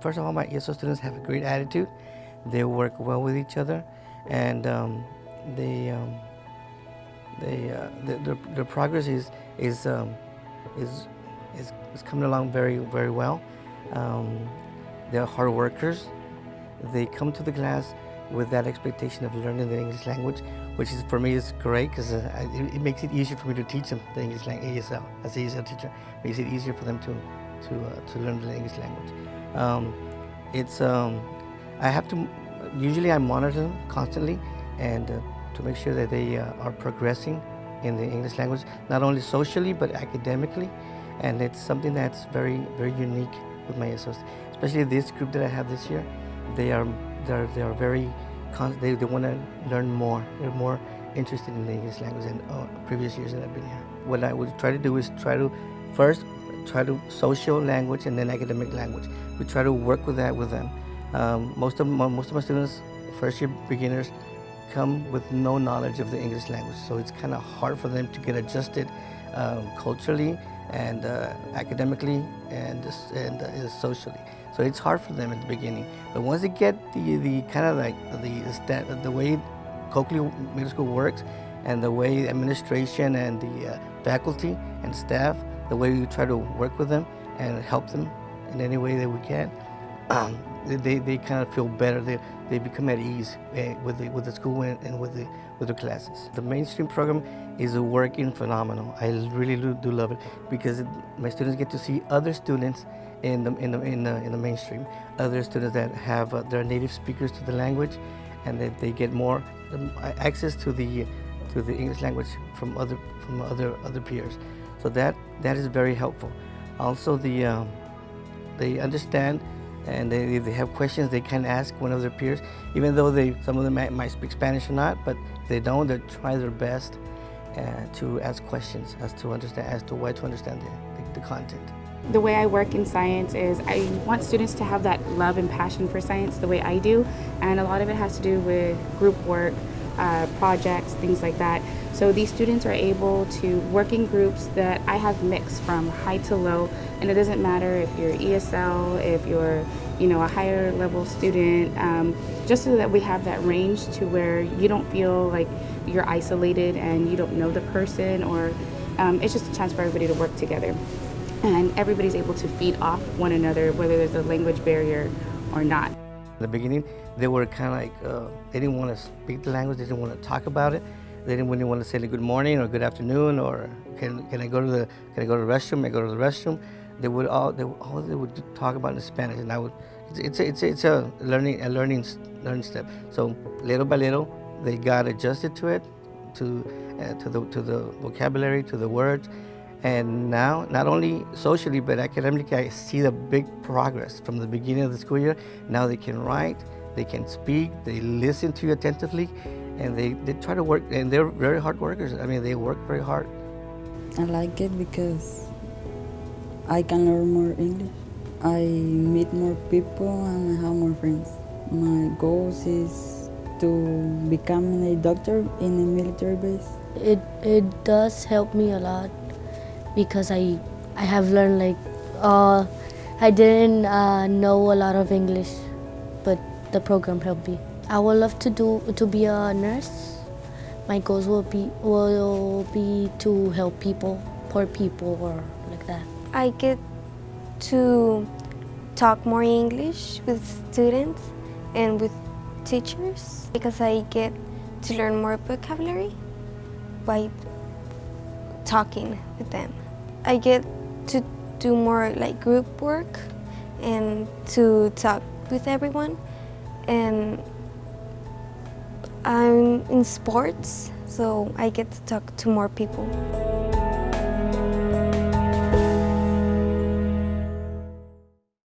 first of all, my ESL students have a great attitude. They work well with each other, and their progress is coming along very, very well. They're hard workers. They come to the class with that expectation of learning the English language, which is for me is great because it makes it easier for me to teach them the English language. ESL, as an ESL teacher, makes it easier for them to learn the English language. I have to usually I monitor them constantly and to make sure that they are progressing in the English language, not only socially but academically, and it's something that's very, very unique with my ESL, especially this group that I have this year. They are very they want to learn more. They're more interested in the English language than previous years that I've been here. What I would try to do is first try to social language and then academic language. We try to work with that with them. Most of my students, first year beginners, come with no knowledge of the English language, so it's kind of hard for them to get adjusted culturally and academically and socially. So it's hard for them at the beginning. But once they get the kind of like the way Coakley Middle School works, and the way administration and the faculty and staff, the way we try to work with them and help them in any way that we can, they kind of feel better. They become at ease with the school and with the classes. The mainstream program is working phenomenal. I really do love it because my students get to see other students in the mainstream, other students that have their native speakers to the language, and that they get more access to the English language from other peers. So that is very helpful. Also, they understand, and if they have questions, they can ask one of their peers, even though some of them might speak Spanish or not. But if they don't, they try their best to ask questions as to understand the content. The way I work in science is I want students to have that love and passion for science the way I do, and a lot of it has to do with group work, projects, things like that. So these students are able to work in groups that I have mixed from high to low, and it doesn't matter if you're ESL, if you're a higher level student, just so that we have that range to where you don't feel like you're isolated and you don't know the person, or it's just a chance for everybody to work together. And everybody's able to feed off one another, whether there's a language barrier or not. In the beginning, they were kind of like, they didn't want to speak the language, they didn't want to talk about it. They didn't really want to say good morning or good afternoon or can I go to the restroom? I go to the restroom. They would talk about in Spanish, and it's a learning step. So little by little, they got adjusted to it, to the vocabulary, to the words. And now, not only socially, but academically, I see the big progress from the beginning of the school year. Now they can write, they can speak, they listen to you attentively, and they try to work, and they're very hard workers. I mean, they work very hard. I like it because I can learn more English. I meet more people and I have more friends. My goals is to become a doctor in a military base. It does help me a lot, because I have learned, like, I didn't know a lot of English, but the program helped me. I would love to be a nurse. My goals will be to help people, poor people, or like that. I get to talk more English with students and with teachers because I get to learn more vocabulary by talking with them. I get to do more like group work and to talk with everyone, and I'm in sports, so I get to talk to more people.